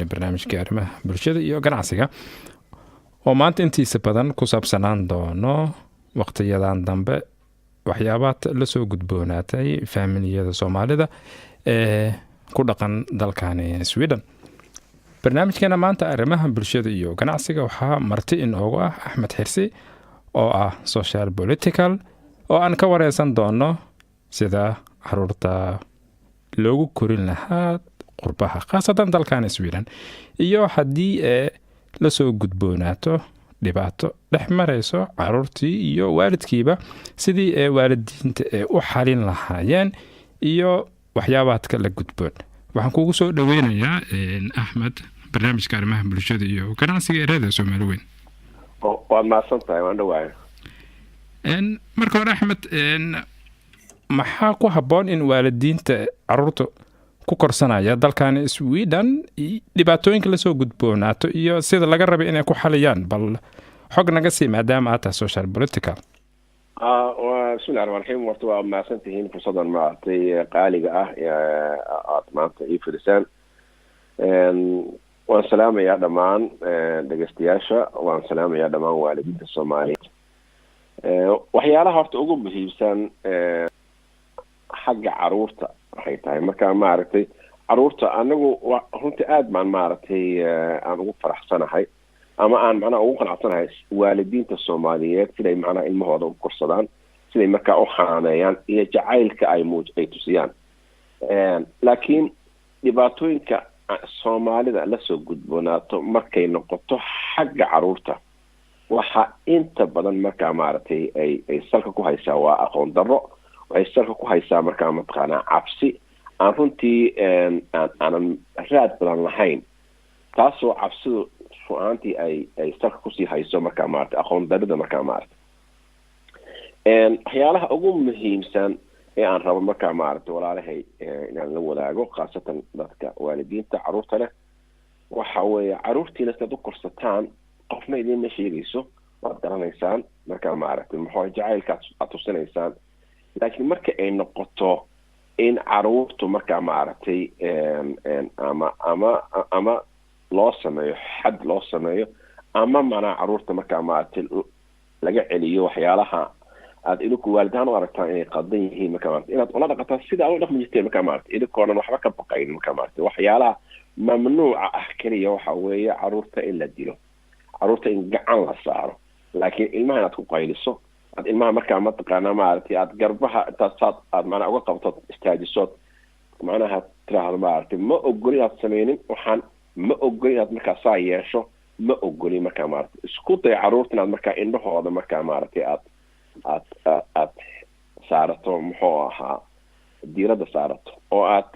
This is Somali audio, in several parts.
barnaamijka arrimaha bulshada iyo ganacsiga oo maanta intiisa badan ku saabsanaan doono waqtiyadan dambe waxyaabaad la soo gudboonaatay faamiliyada Soomaalida ee ku dhaqan dalkani Sweden. barnaamijkeena maanta arrimaha bulshada iyo ganacsiga waxaa marti inoogu ah Axmed Xirsi oo ah social political oo aan ka wareysan doono sida caruurta loogu korin lahaa qurbaha khaasatan dalkani Sweden iyo haddii la soo gudboonaato dhibaato dhex marayso caruurtii iyo waalidkiiba sidii waalidiinta u xalin lahaayeen iyo waxyaabaadka la gudboon. waxaan kugu soo dhaweynayaa Axmed barnaamijka arrimaha bulshada iyo ganacsiga ee reer Soomaaliyeed. waa maasantahay waan dhawaay. marka hore Axmed maxaa ku habboon in waalidiinta caruurta ku korsanaya dalkan Sweden dhibaatooyinka la soo gudboonaato iyo sida laga rabo inay ku xaliyaan bal xog naga sii maadaama aad social political. bismillahi rahmaani rahiim warta waa maasantihiin fursadan maartay qaaliga ah aad maanta ii firisaan. waan salaamayaa dhammaan dhageystayaasha, waan salaamayaa dhammaan waalidiinta Soomaaliyeed. waxyaalaha horta ugu muhiimsan xagga caruurta waxay tahay marka maaragtay caruurta anagu runtii aad baan maaragtay aan ugu faraxsanahay ama aan macnaha ugu qanacsanahay waalidiinta Soomaaliyeed siday macnaha ilmahooda u korsadaan, siday markaa u xanaaneeyaan iyo jacaylka ay tusiyaan. laakiin dhibaatooyinka Soomaalida la soo gudboonaato markay noqoto xagga caruurta waxa inta badan markaa maaragtay ay salka ku haysaa waa aqoon darro, waxay salka ku haysaa markaa mataqaanaa cabsi aan runtii aanan raad badan lahayn, taasoo cabsidu ru'aantii ay salka kusii hayso markaa maaragtay aqoon darrida markaa maaragtay. waxyaalaha ugu muhiimsan ee aan rabo markaa maaragtay walaalahay inaan la wadaago khaasatan dadka waalidiinta caruurta leh waxa weeye caruurtiina sidaad u korsataan qofna idinma sheegayso, waad garanaysaan markaa maaragtay maxaa jacaylka aad tusinaysaan. laakiin marka ay noqoto in caruurtu markaa maaragtay ama loo sameeyo xad loo sameeyo ama manaa caruurta markaa maaragtay laga celiyo waxyaalaha aad idinku waalidahan u aragtaan inay qaldan yihiin markaa maaragtay inaad ula dhaqataan sida aad u dhaqmi jirteen markaa maaragtay idinkoonan waxba ka baqayn markaa maaragtay waxyaalaha mamnuuca ah keliya waxa weeye caruurta in la dilo, caruurta in gacan la saaro, laakiin ilmaha inaad ku qayliso aad ilmaha markaa mataqaanaa maaragtay aad garbaha intaad aad macnaha uga qabto istaajisood macnaha tiraahdo maaragtay ma ogoli inaad sameynin waxaan, ma ogoli inaad markaa saa yeesho, ma ogoli markaa maaragtay isku day caruurta inaad markaa indhahooda markaa maaragtay aad saarato muxuu ahaa diiradda saarato oo aad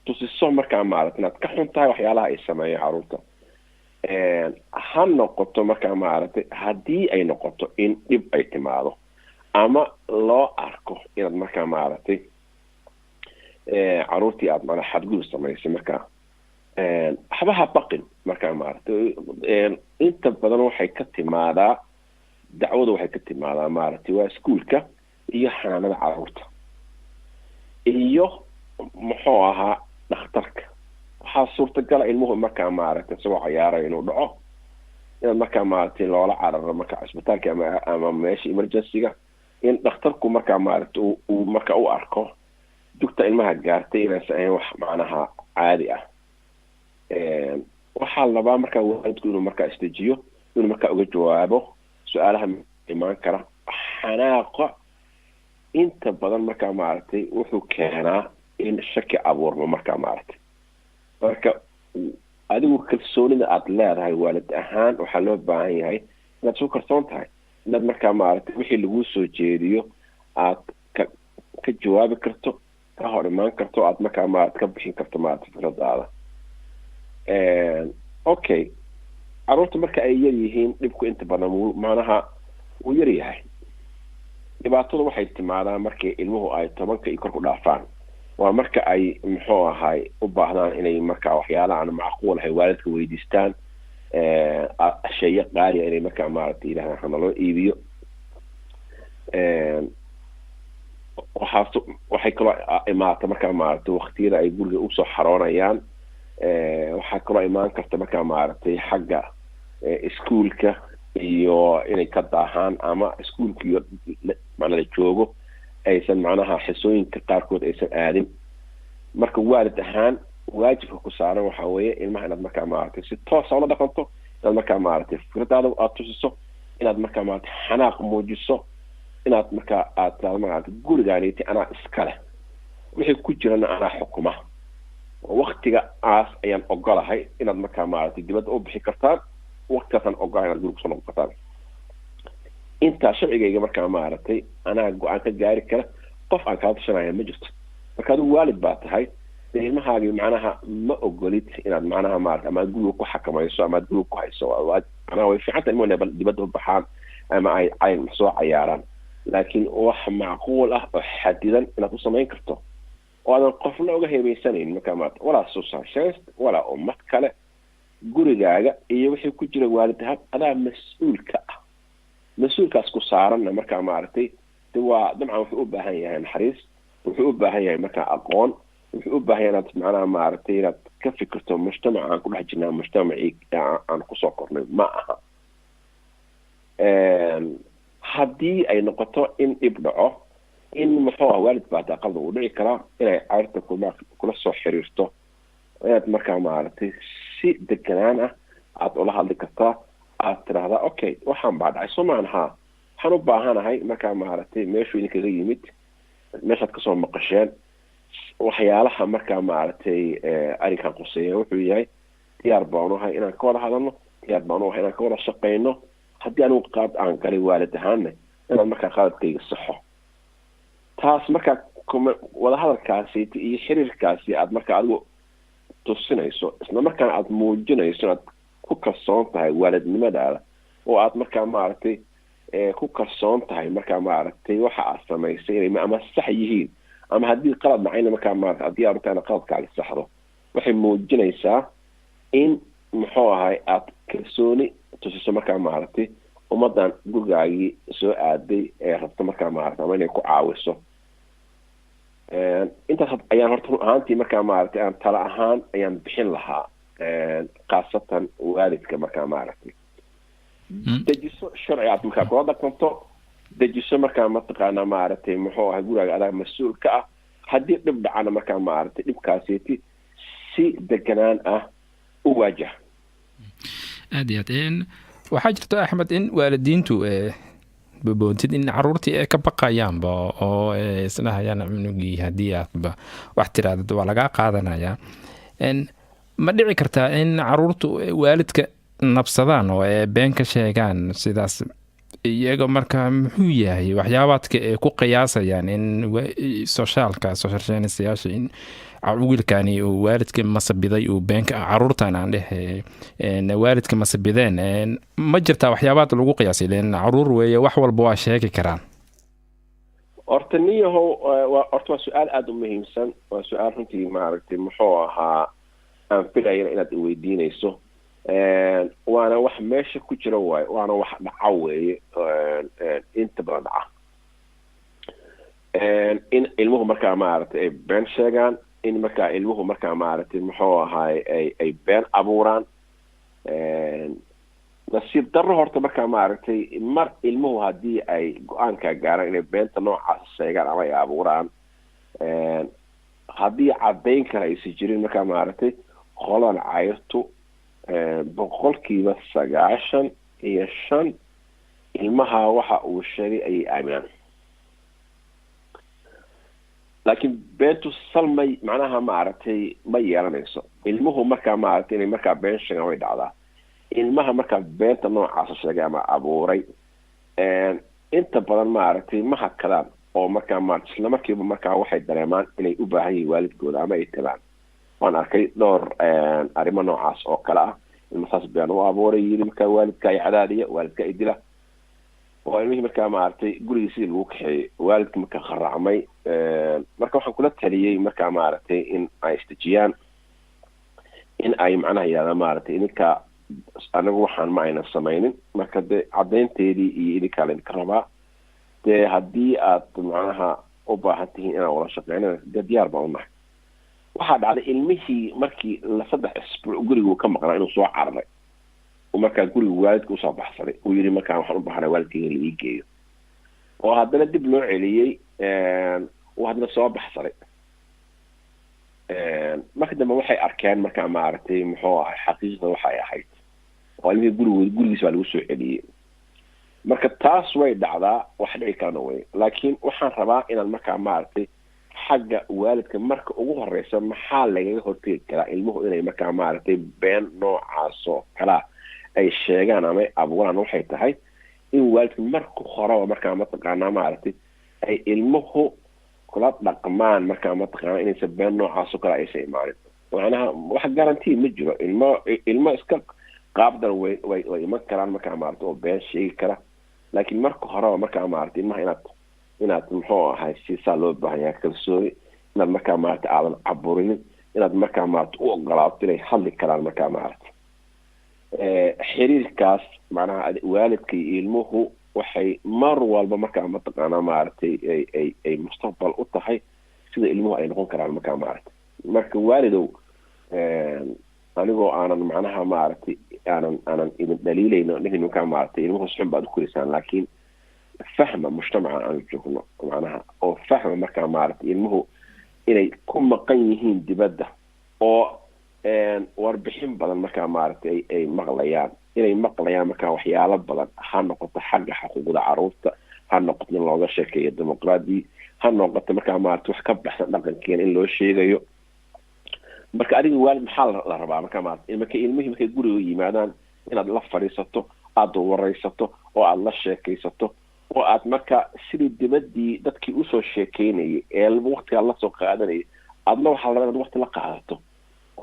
tusiso markaa maaragtay inaad ka xun tahay waxyaalaha ay sameeyeen caruurta. ha noqoto markaa maaragtay haddii ay noqoto in dhib ay timaado ama loo arko inaad markaa maaragtay caruurtii aad macnaha xadgudub samaysay markaa waxba baqin markaa maaragtay inta badan waxay ka timaadaa dacwada waxay ka timaadaa maaragtay waa iskuulka iyo xanaanada caruurta iyo muxuu ahaa dhakhtarka. waxaa suurtagala ilmuhu markaa maaragtay isagoo cayaarayo inuu dhaco inaad markaa maaragtay loola cararo markaa cisbitaalka ama meesha emergency-ga in dhakhtarku markaa maaragtay uu markaa u arko dugta ilmaha gaartay inaysan ahayn wax macnaha caadi ah. waxaa labaa markaa waalidku inuu markaa istajiyo, inuu markaa uga jawaabo su-aalaha imaan kara. xanaaqa inta badan markaa maaragtay wuxuu keenaa in shaki abuurmo markaa maaragtay. marka adigu kalsoonida aad leedahay waalid ahaan waxaa loo baahan yahay inaad soo kalsoon tahay inaad markaa maaragtay wixii lagu soo jeediyo aad ka jawaabi karto ka hor imaan karto aad markaa maaragtay ka bixin karto maaragtay fikradaada okay carruurta marka ay yar yihiin dhibku inta badan macnaha wuu yar yahay dhibaatada waxay timaadaa markii ilmuhu ay 10 iyo kor ku dhaafaan waa marka ay muxuu ahay u baahdaan inay markaa waxyaalaha aan macquul ahay waalidka weydiistaan ashaya qaali inay markaa maaragtay ilaahay hana loo iibiyo waxay kaloo imaata markaa maaragtay waqtiyada ay guriga u soo xaroonayaan waxaa kaloo imaan karta markaa maaragtay xagga iskuulka iyo inay ka daahaan ama iskuulka iyo macnaha la joogo aysan macnaha xisooyinka qaarkood aysan aadin marka waalid ahaan waajibka ku saaran waxaa weeye ilmaha inaad markaa maaragtay si toosa ula dhaqanto inaad markaa maaragtay fikradaada aad tusiso inaad markaa maaragtay xanaaq muujiso inaad markaa aad tiraahdo maaragtay gurigaaniti anaa iskale wixii ku jirana anaa xukuma waqtiga aas ayaan ogolahay inaad markaa maaragtay dibadda u bixi kartaan waqtigaasaan ogolahay inaad guriga kusoo noqon kartaan intaa sharcigayga markaa maaragtay anaa go-aan ka gaari kara qof aan kala tashanaya ma jirto marka adigu waalid baa tahay ilmahaagii macnaha ma ogolid inaad macnaha maaragtay ama guriga ku xakamayso ama guriga ku hayso macnaha way fiican tahay ilmuhu dibadda u baxaan ama ay soo cayaaraan laakiin wax macquul ah oo xadidan inaad u samayn karto oo aadan qofna uga heebaysanayn markaa maaragtay walaa socialist walaa ummad kale gurigaaga iyo wixii ku jira waalid ahaan adaa mas-uulka ah mas-uulkaas ku saaranna markaa maaragtay waa dabcan wuxuu u baahan yahay naxariis wuxuu u baahan yahay markaa aqoon wuxuu u baahan yahay inaad macnaha maaragtay inaad ka fikirto mujtamaca aan ku dhex jirnaa mujtamacii aan kusoo kornay ma aha haddii ay noqoto in dhib dhaco in muxuu ah waalid baa daaqalda uu dhici karaa inay cayrta kula soo xiriirto inaad markaa maaragtay si deganaan ah aad ula hadli kartaa aad tiraahdaa okay waxaan baa dhacay soo maanaha waxaan u baahanahay markaa maaragtay meeshuu idinkaga yimid meeshaad kasoo maqasheen waxyaalaha markaa maaragtay arrinkan quseeya wuxuu yahay diyaar baan u ahay inaan ka wada hadalno diyaar baan u ahay inaan ka wada shaqayno haddii anigu qaad aan galay waalid ahaanna inaad markaa qaladkayga saxo taas markaa wadahadalkaasi iyo xiriirkaasi aad markaa adigu tusinayso isla markaana aada muujinayso inaad ku kalsoon tahay waalidnimadaada oo aad markaa maaragtay ku kalsoon tahay markaa maaragtay waxa aad samaysay inay ama sax yihiin ama haddii qalad dhacayna markaa maaragtay haddii aad rabtaa inaad qaladkaaga saxdo waxay muujinaysaa in muxuu ahay aad kalsooni tusiso markaa maaragtay ummaddan gurigaagii soo aaday ee rabta markaa maaragtay ama inay ku caawiso intaas ayaan horta run ahaantii markaa maaragtay aan tala ahaan ayaan bixin lahaa khaasatan waalidka markaa maaragtay dejiso sharci aad markaa kula dhaqanto dejiso markaa mataqaanaa maaragtay muxuu ahay gurigaaga adaa mas-uul ka ah haddii dhib dhacana markaa maaragtay dhibkaasiti si deganaan ah u waajah aad iyo aad waxaa jirta axmed in waalidiintu baboontid in caruurtii ay ka baqayaanba oo isdhahayaan cunugii haddii aadba wax tiraahdo waa lagaa qaadanayaa ma dhici kartaa in caruurtu waalidka nabsadaan oo been ka sheegaan sidaas iyaga markaa muxuu yahay waxyaabaadka ay ku qiyaasayaan in socialsyaasha in wiilkani uu waalidka masabiday uu beenka caruurtan aan dhehe waalidka masabideen ma jirtaa waxyaabaad lagu qiyaasay leen caruur weeye wax walba waa sheegi karaan horta niyahow horta waa su-aal aada u muhiimsan waa su-aal runtii maaragtay muxuu ahaa aan filayana inaad iweydiinayso waana wax meesha ku jira waayo waana wax dhaca weeye inta badan dhaca in ilmuhu markaa maaragtay ay been sheegaan in markaa ilmuhu markaa maaragtay muxuu ahaay ay been abuuraan nasiib darro horta markaa maaragtay mar ilmuhu haddii ay go-aankaa gaaraan inay beenta noocaas sheegaan ama ay abuuraan haddii caddayn kale aysan jirin markaa maaragtay qoladan cayrtu 95% ilmaha waxa uu sheegay ayay aaminaan laakiin beentu salmay macnaha maaragtay ma yeelanayso ilmuhu markaa maaragtay inay markaa been sheegaan way dhacdaa ilmaha markaa beenta noocaasa sheegay ama abuuray inta badan maaragtay ma hakadaan oo markaa maaragtay isla markiiba markaa waxay dareemaan inay u baahan yihiin waalidkooda ama ay tagaan waan arkay dhowr arrimo noocaas oo kale ah ilma saas been u abuuray yiri markaa waalidka ay cadaadiya waalidka ay dila oo ilmihii markaa maaragtay gurigiisii lagu kaxeeyey waalidka markaa kharaacmay marka waxaan kula taliyey markaa maaragtay in ay istijiyaan in ay macnaha yidhahdaan maaragtay idinka anagu waxaan ma aynan samaynin marka dee caddaynteedii iyo idinkaa laydinka rabaa dee haddii aad macnaha u baahan tihiin inaan wada shaqeynana dee diyaar baan unahay waxaa dhacday ilmihii markii 3 isbuuc gurigu ka maqnaa inuu soo cararay markaa guriga waalidka usoo baxsaday uu yidhi markaan waxaan u baahnaa waalidkayga la ii geeyo oo haddana dib loo celiyey uu haddana soo baxsaday marka dambe waxay arkeen markaa maaragtay muxuu ahay xaqiiqda waxay ahayd oo ilmihii gurigiis baa lagu soo celiyey marka taas way dhacdaa wax dhici karana wey laakiin waxaan rabaa inaan markaa maaragtay xagga waalidka marka ugu horeysa maxaa lagaga hortegi karaa ilmuhu inay markaa maaragtay been noocaas oo kalaa ay sheegaan ama abuuraan waxay tahay in waalidka marka horeba markaa mataqaanaa maaragtay ay ilmuhu kula dhaqmaan markaa mataqaanaa inaysan been noocaas oo kale aysan imaanin macnaha wax garantii ma jiro ilmo iska qaabdan way iman karaan markaa maaragtay oo been sheegi kara laakiin marka horeba markaa maaragtay ilmaha inaad muxuu ahay siisaa loo baahan yahay kalsooni inaad markaa maaragtay aadan caburinin inaad markaa maaragtay u ogolaato inay hadli karaan markaa maaragtay xiriirkaas macnaha waalidka iyo ilmuhu waxay mar walba markaa mataqaanaa maaragtay ay mustaqbal u tahay sida ilmuhu ay noqon karaan markaa maaragtay marka waalidow anigoo aanan macnaha maaragtay aanan idin dhaliilayno dhihin markaa maaragtay ilmuhu xun baad u korisaan laakiin fahma mujtamaca aanu joogno macnaha oo fahma markaa maaragtay ilmuhu inay ku maqan yihiin dibadda oo warbixin badan markaa maaragtay ay maqlayaan inay maqlayaan markaa waxyaalo badan ha noqoto xagga xuquuqda caruurta ha noqoto in looga sheekeeyo dimuqraadi ha noqoto markaa maaragtay wax ka baxsan dhaqankeena in loo sheegayo marka adiga waalid maxaa la rabaa markaa maaragtay markay ilmihii markay guriga yimaadaan inaad la fadhiisato aada waraysato oo aada la sheekaysato oo aad marka sidii dibadii dadkii usoo sheekeynayay ee waqtigaa lasoo qaadanayay adna waxaa la rabaa inaad waqti la qaadato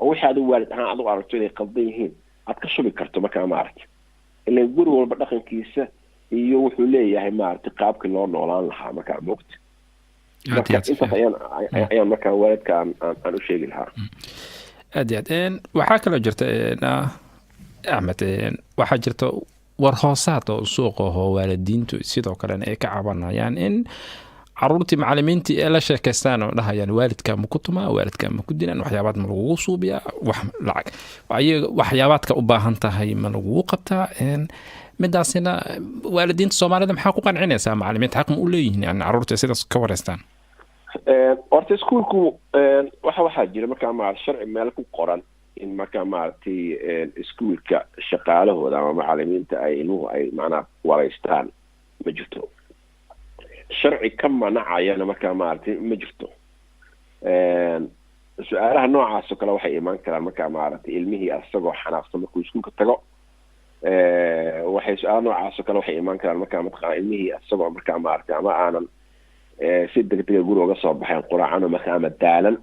oo wixii adigu waalid ahaan aad u aragto inay qaldan yihiin aad ka shubi karto markaa maaragtay ilan guri walba dhaqankiisa iyo wuxuu leeyahay maaragtay qaabkii loo noolaan lahaa markaa moogta marka intaas ayaan markaa waalidka aan u sheegi lahaa aad iyo aad waxaa kaloo jirta axmed waxaa jirta war hoosaad oo suuqa oo waalidiintu sidoo kalena ay ka cabanayaan in caruurtii macallimiintii ee la sheekaystaan oo dhahayaan waalidka ma ku tumaa waalidka ma ku dilaan waxyaabaad ma lagugu suubiyaa wax lacag waxyaabaadka u baahan tahay ma lagugu qabtaa midaasina waalidiinta soomaalida maxaa ku qancinaysaa macallimiinta xaq ma u leeyihiin yani caruurta sidaas ka wareystaan horta iskuulku waxaa jira markaa maaragtay sharci meel ku qoran in markaa maaragtay iskuulka shaqaalahooda ama macallimiinta ay ilmuhu ay macnaha wareystaan ma jirto sharci ka manacayana markaa maaragtay ma jirto su-aalaha noocaas oo kale waxay imaan karaan markaa maaragtay ilmihii asagoo xanaaqsan markuu iskuulka tago waxay su-aalaha noocaas oo kale waxay imaan karaan markaa mataqaana ilmihii asagoo markaa maaragtay ama aanan si degdega guri uga soo baxayn quraacano markaa ama daalan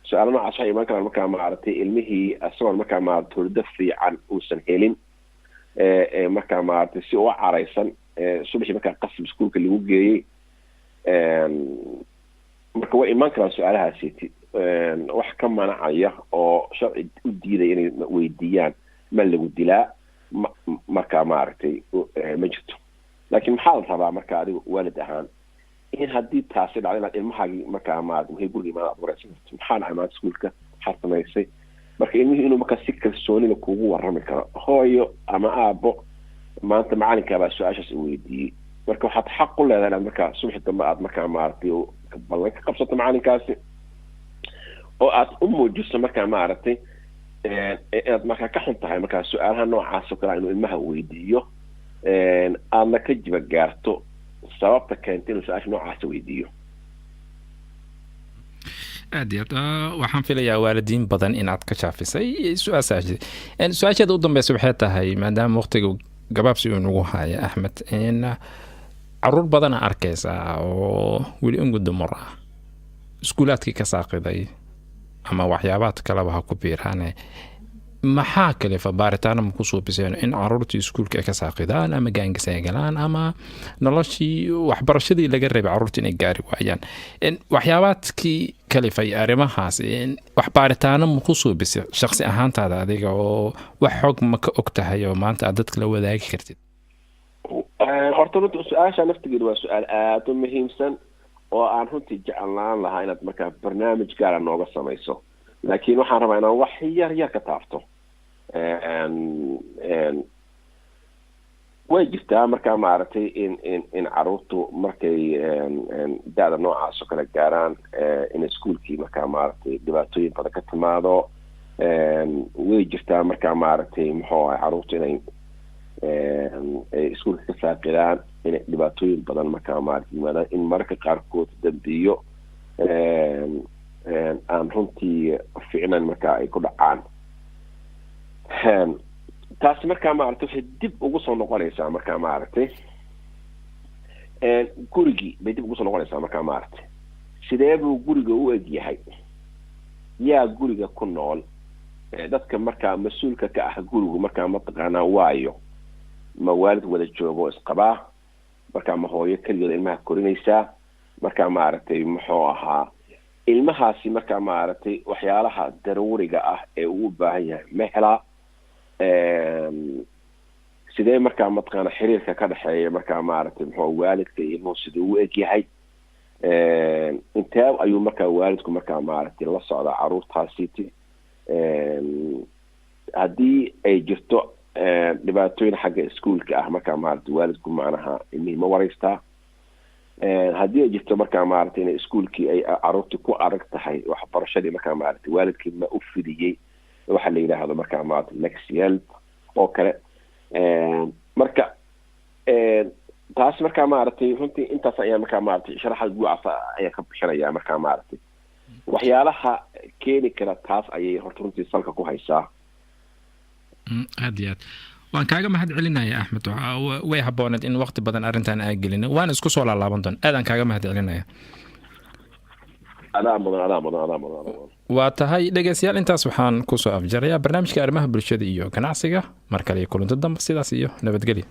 su-aala noocaas waxay imaan karaan markaa maaragtay ilmihii isagoon markaa maaragtay hurdo fiican uusan helin markaa maaragtay si u caraysan subaxii markaa qasab iskuulka lagu geeyey marka way imaan karaan su-aalahaasiti wax ka manacaya oo sharci u diidaya inay weydiiyaan ma lagu dilaa markaa maaragtay ma jirto laakiin maxaa la rabaa marka adiga waalid ahaan in haddii taasi dhacdo inaad ilmahaagii markaa maaragtay waxay guriga imaada aad wareysan karto maxaa dhacay maanta iskuulka maxaad samaysay marka ilmihii inuu markaa si kalsoonina kuugu warrami karo hooyo ama aabbo maanta macalinkaabaa su-aashaas u weydiiyey marka waxaad xaq u leedahay inaad markaa subaxi dambe aad markaa maaragtay ballan ka qabsato macalinkaasi oo aad u muujiso markaa maaragtay inaad markaa ka xun tahay markaa su-aalaha noocaas oo kale inuu ilmaha weydiiyo aadna ka jiba gaarto sababta keentay inuu su-aasha noocaasa weydiiyo aad iyo aad waxaan filayaa waalidiin badan inaad ka shaafisay su-aasheeda u dambeysa waxay tahay maadaama waqtiga gabaabsi uu nagu haya axmed caruur badana arkaysaa oo weli ungudumar ah iskuulaadkii ka saaqiday ama waxyaabaad kaleba ha ku biiraane maxaa kalifa baaritaana ma ku suubiseen in caruurtii iskuulka ay ka saaqidaan ama gaangis ay galaan ama noloshii waxbarashadii laga rabay caruurta inay gaari waayaan waxyaabaadkii kalifay arrimahaas wax baaritaana ma ku suubisay shaqsi ahaantaada adiga oo wax xog ma ka og tahay oo maanta aad dadka la wadaagi kartid horta runta su-aasha naftigeeda waa su-aal aada u muhiimsan oo aan runtii jeclaan lahaa inaad markaa barnaamij gaara nooga samayso laakiin waxaan rabaa inaan wax yar ka taabto way jirtaa markaa maaragtay in caruurtu markay da-da noocaas oo kale gaaraan in iskuolkii markaa maaragtay dhibaatooyin badan ka timaado way jirtaa markaa maaragtay muxuu ahay caruurtu inay iskuolka ka saaqidaan inay dhibaatooyin badan markaa maaragtay yimaadaan in mararka qaarkood dambiyo aan runtii ficnan markaa ay ku dhacaan taasi markaa maaragtay waxay dib ugu soo noqonaysaa markaa maaragtay gurigii bay dib ugu soo noqonaysaa markaa maaragtay sidee buu guriga u eg yahay yaa guriga ku nool dadka markaa mas-uulka ka ah gurigu markaa mataqaanaa waayo ma waalid wada joogo isqabaa markaa ma hooyo keligeeda ilmaha korinaysaa markaa maaragtay muxuu ahaa ilmahaasi markaa maaragtay waxyaalaha daruuriga ah ee uu u baahan yahay ma helaa sidee markaa mataqaana xiriirka ka dhexeeya markaa maaragtay muxuu waalidka iyo ilmuhu siduu u eg yahay intee ayuu markaa waalidku markaa maaragtay la socdaa caruurtaasiti haddii ay jirto dhibaatooyin xagga iskuolka ah markaa maaragtay waalidku macnaha ilmihii ma wareystaa haddii ay jirto markaa maaragtay in iskuolkii ay caruurtii ku adag tahay waxbarashadii markaa maaragtay waalidkii ma u fidiyey waxa la yidhaahdo markaa maaragtay lexiel oo kale marka taas markaa maaragtay runtii intaas ayaa markaa maaragtay sharaxa guucaasa ayaa ka bixinaya markaa maaragtay waxyaalaha keeni kara taas ayay horta runtii salka ku haysaa aad iyo aad waan kaaga mahad celinaya axmed way habooneed in waqti badan arrintan aan gelin waan isku soo laalaaban doon aadaan kaaga mahad celinaya adaa mudan waa tahay dhegeystayaal intaas waxaan kusoo afjarayaa barnaamijka arrimaha bulshada iyo ganacsiga mar kale iyo kulanto dambe sidaas iyo nabadgelyo